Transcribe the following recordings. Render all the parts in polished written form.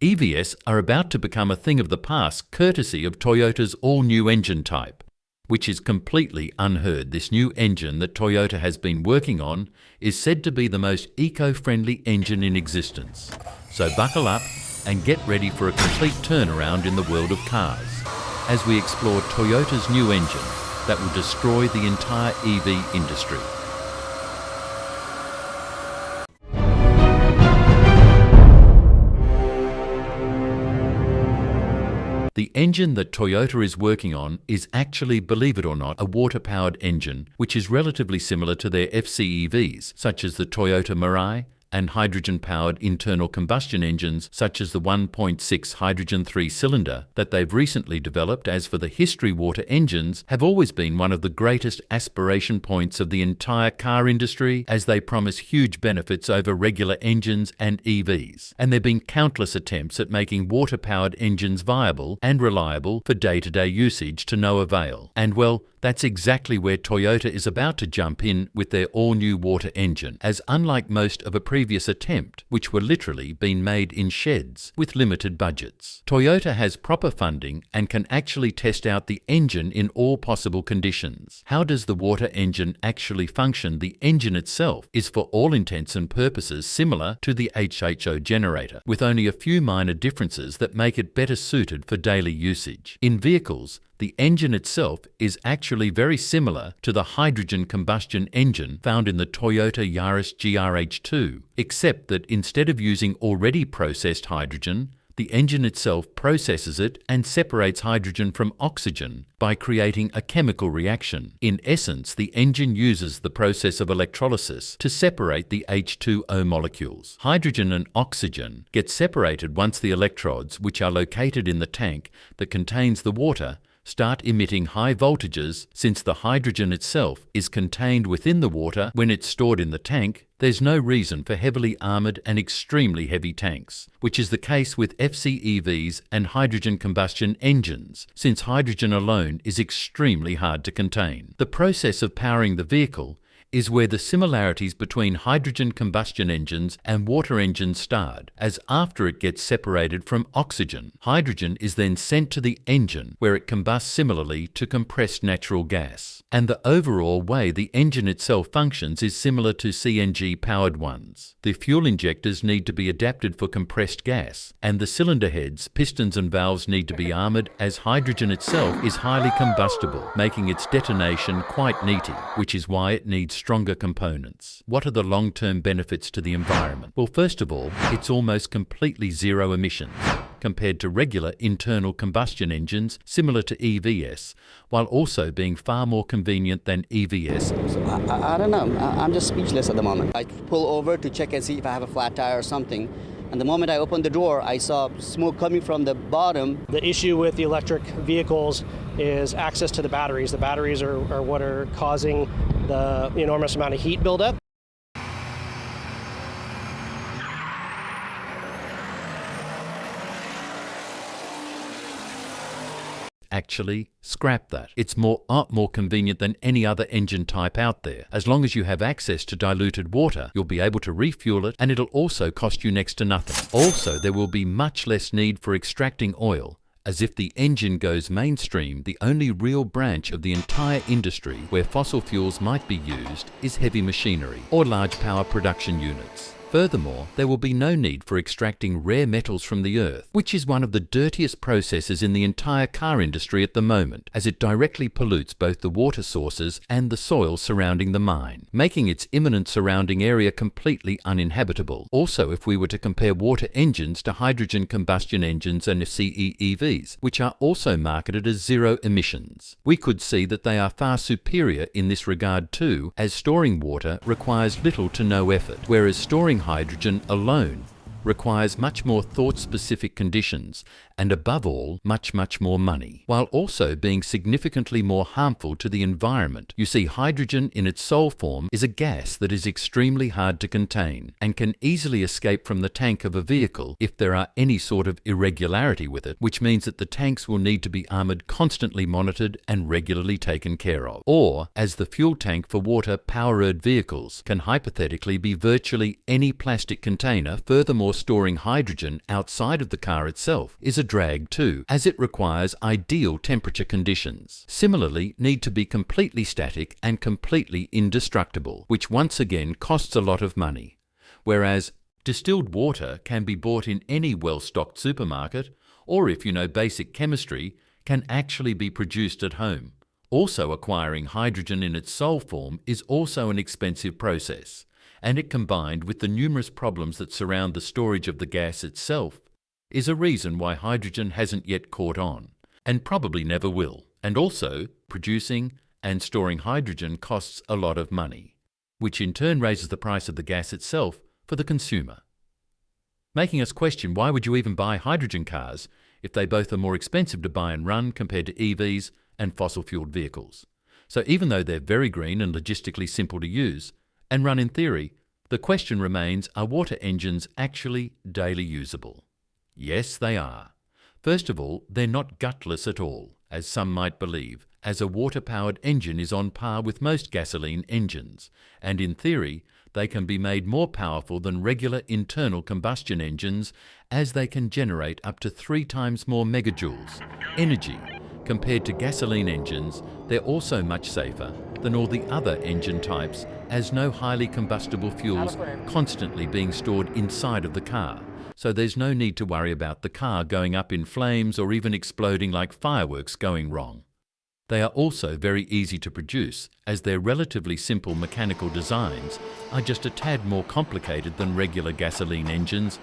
EVs are about to become a thing of the past courtesy of Toyota's all-new engine type, which is completely unheard. This new engine that Toyota has been working on is said to be the most eco-friendly engine in existence. So buckle up and get ready for a complete turnaround in the world of cars as we explore Toyota's new engine that will destroy the entire EV industry. The engine that Toyota is working on is actually, believe it or not, a water-powered engine, which is relatively similar to their FCEVs, such as the Toyota Mirai, and hydrogen-powered internal combustion engines such as the 1.6 hydrogen 3-cylinder that they've recently developed. As for the history, water engines have always been one of the greatest aspiration points of the entire car industry, as they promise huge benefits over regular engines and EVs. And there have been countless attempts at making water-powered engines viable and reliable for day-to-day usage to no avail. And well, that's exactly where Toyota is about to jump in with their all-new water engine, as unlike most of a previous attempt, which were literally being made in sheds with limited budgets, Toyota has proper funding and can actually test out the engine in all possible conditions. How does the water engine actually function? The engine itself is for all intents and purposes similar to the HHO generator, with only a few minor differences that make it better suited for daily usage. In vehicles, the engine itself is actually very similar to the hydrogen combustion engine found in the Toyota Yaris GRH2, except that instead of using already processed hydrogen, the engine itself processes it and separates hydrogen from oxygen by creating a chemical reaction. In essence, the engine uses the process of electrolysis to separate the H2O molecules. Hydrogen and oxygen get separated once the electrodes, which are located in the tank that contains the water, start emitting high voltages. Since the hydrogen itself is contained within the water when it's stored in the tank, there's no reason for heavily armoured and extremely heavy tanks, which is the case with FCEVs and hydrogen combustion engines, since hydrogen alone is extremely hard to contain. The process of powering the vehicle is where the similarities between hydrogen combustion engines and water engines start, as after it gets separated from oxygen, hydrogen is then sent to the engine where it combusts similarly to compressed natural gas. And the overall way the engine itself functions is similar to CNG-powered ones. The fuel injectors need to be adapted for compressed gas, and the cylinder heads, pistons and valves need to be armoured, as hydrogen itself is highly combustible, making its detonation quite neaty, which is why it needs stronger components. What are the long-term benefits to the environment? Well, first of all, it's almost completely zero emissions compared to regular internal combustion engines similar to EVs, while also being far more convenient than EVs. I don't know. I'm just speechless at the moment. I pull over to check and see if I have a flat tire or something. And the moment I opened the door, I saw smoke coming from the bottom. The issue with the electric vehicles is access to the batteries. The batteries are what are causing the enormous amount of heat buildup. Actually, scrap that. It's more convenient than any other engine type out there. As long as you have access to diluted water, you'll be able to refuel it, and it'll also cost you next to nothing. Also, there will be much less need for extracting oil, as if the engine goes mainstream, the only real branch of the entire industry where fossil fuels might be used is heavy machinery or large power production units. Furthermore, there will be no need for extracting rare metals from the earth, which is one of the dirtiest processes in the entire car industry at the moment, as it directly pollutes both the water sources and the soil surrounding the mine, making its imminent surrounding area completely uninhabitable. Also, if we were to compare water engines to hydrogen combustion engines and CEVs, which are also marketed as zero emissions, we could see that they are far superior in this regard too, as storing water requires little to no effort, whereas storing hydrogen alone requires much more thought-specific conditions and, above all, much more money, while also being significantly more harmful to the environment. You see, hydrogen in its sole form is a gas that is extremely hard to contain and can easily escape from the tank of a vehicle if there are any sort of irregularity with it, which means that the tanks will need to be armoured, constantly monitored and regularly taken care of. Or, as the fuel tank for water-powered vehicles can hypothetically be virtually any plastic container, furthermore Furthermore, storing hydrogen outside of the car itself is a drag too, as it requires ideal temperature conditions. Similarly, need to be completely static and completely indestructible, which once again costs a lot of money. Whereas distilled water can be bought in any well-stocked supermarket, or if you know basic chemistry, can actually be produced at home. Also, acquiring hydrogen in its sole form is also an expensive process, and it combined with the numerous problems that surround the storage of the gas itself is a reason why hydrogen hasn't yet caught on, and probably never will. And also, producing and storing hydrogen costs a lot of money, which in turn raises the price of the gas itself for the consumer, making us question why would you even buy hydrogen cars if they both are more expensive to buy and run compared to EVs and fossil-fueled vehicles. So even though they're very green and logistically simple to use and run in theory, the question remains, are water engines actually daily usable? Yes, they are. First of all, they're not gutless at all, as some might believe, as a water-powered engine is on par with most gasoline engines, and in theory, they can be made more powerful than regular internal combustion engines, as they can generate up to 3 times more megajoules energy. Compared to gasoline engines, they're also much safer than all the other engine types, as no highly combustible fuels constantly being stored inside of the car. So there's no need to worry about the car going up in flames or even exploding like fireworks going wrong. They are also very easy to produce, as their relatively simple mechanical designs are just a tad more complicated than regular gasoline engines.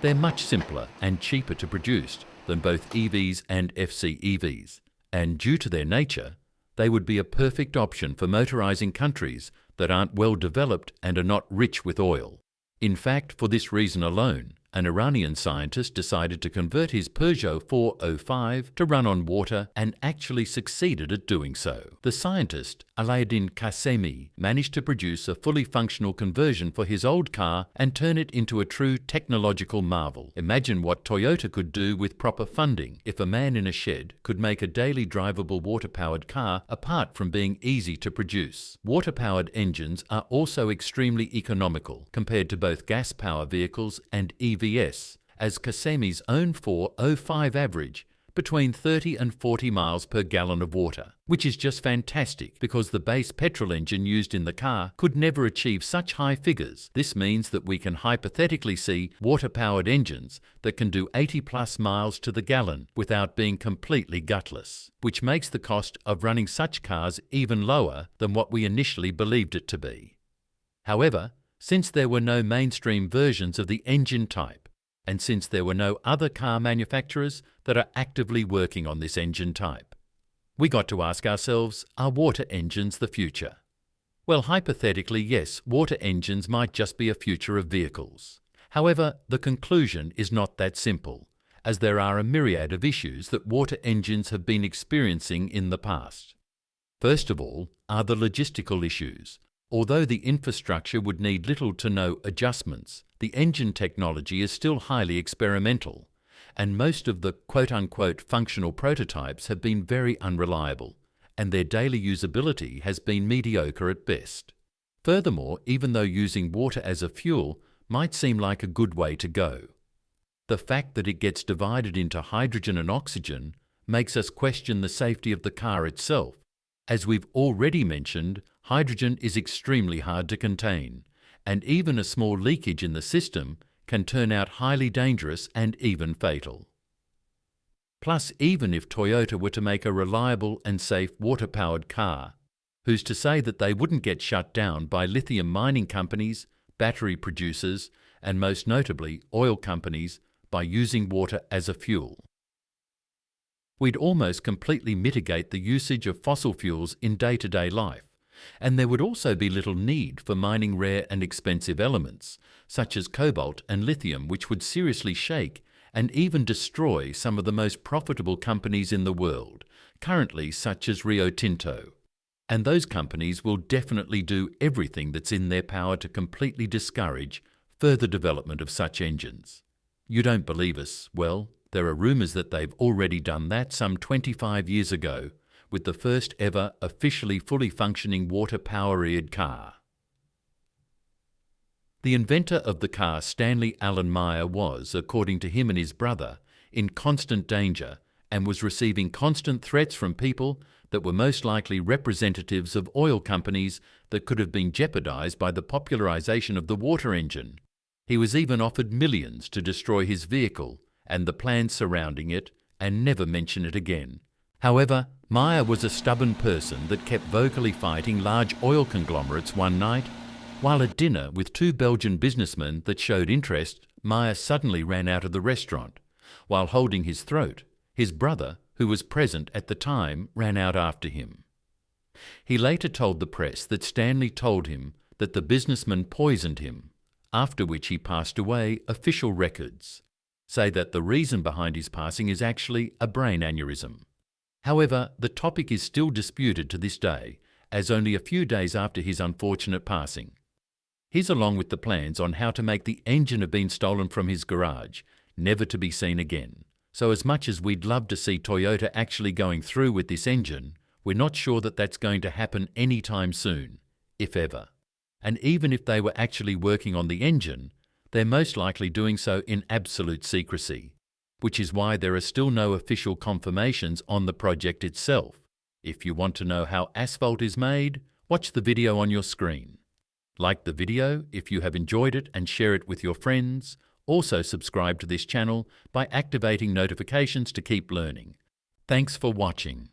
They're much simpler and cheaper to produce than both EVs and FCEVs, and due to their nature, they would be a perfect option for motorizing countries that aren't well developed and are not rich with oil. In fact, for this reason alone, an Iranian scientist decided to convert his Peugeot 405 to run on water and actually succeeded at doing so. The scientist, Alauddin Qasemi, managed to produce a fully functional conversion for his old car and turn it into a true technological marvel. Imagine what Toyota could do with proper funding if a man in a shed could make a daily drivable water-powered car apart from being easy to produce. Water-powered engines are also extremely economical compared to both gas power vehicles and EVs, as Qasemi's own 405 average between 30 and 40 miles per gallon of water, which is just fantastic because the base petrol engine used in the car could never achieve such high figures. This means that we can hypothetically see water-powered engines that can do 80 plus miles to the gallon without being completely gutless, which makes the cost of running such cars even lower than what we initially believed it to be. However, since there were no mainstream versions of the engine type, and since there were no other car manufacturers that are actively working on this engine type, we got to ask ourselves, are water engines the future? Well, hypothetically, yes, water engines might just be a future of vehicles. However, the conclusion is not that simple, as there are a myriad of issues that water engines have been experiencing in the past. First of all are the logistical issues. Although the infrastructure would need little to no adjustments, the engine technology is still highly experimental, and most of the quote-unquote functional prototypes have been very unreliable, and their daily usability has been mediocre at best. Furthermore, even though using water as a fuel might seem like a good way to go, the fact that it gets divided into hydrogen and oxygen makes us question the safety of the car itself. As we've already mentioned, hydrogen is extremely hard to contain, and even a small leakage in the system can turn out highly dangerous and even fatal. Plus, even if Toyota were to make a reliable and safe water-powered car, who's to say that they wouldn't get shut down by lithium mining companies, battery producers, and most notably oil companies by using water as a fuel? We'd almost completely mitigate the usage of fossil fuels in day-to-day life, and there would also be little need for mining rare and expensive elements, such as cobalt and lithium, which would seriously shake and even destroy some of the most profitable companies in the world, currently such as Rio Tinto. And those companies will definitely do everything that's in their power to completely discourage further development of such engines. You don't believe us? Well, there are rumours that they've already done that some 25 years ago with the first ever officially fully functioning water-powered car. The inventor of the car, Stanley Allen Meyer, was, according to him and his brother, in constant danger and was receiving constant threats from people that were most likely representatives of oil companies that could have been jeopardized by the popularization of the water engine. He was even offered millions to destroy his vehicle and the plans surrounding it and never mention it again. However, Meyer was a stubborn person that kept vocally fighting large oil conglomerates. One night, while at dinner with two Belgian businessmen that showed interest, Meyer suddenly ran out of the restaurant. While holding his throat, his brother, who was present at the time, ran out after him. He later told the press that Stanley told him that the businessman poisoned him, after which he passed away. Official records say that the reason behind his passing is actually a brain aneurysm. However, the topic is still disputed to this day, as only a few days after his unfortunate passing. He's along with the plans on how to make the engine have been stolen from his garage, never to be seen again. So as much as we'd love to see Toyota actually going through with this engine, we're not sure that that's going to happen anytime soon, if ever. And even if they were actually working on the engine, they're most likely doing so in absolute secrecy, which is why there are still no official confirmations on the project itself. If you want to know how asphalt is made, watch the video on your screen. Like the video if you have enjoyed it and share it with your friends. Also subscribe to this channel by activating notifications to keep learning. Thanks for watching.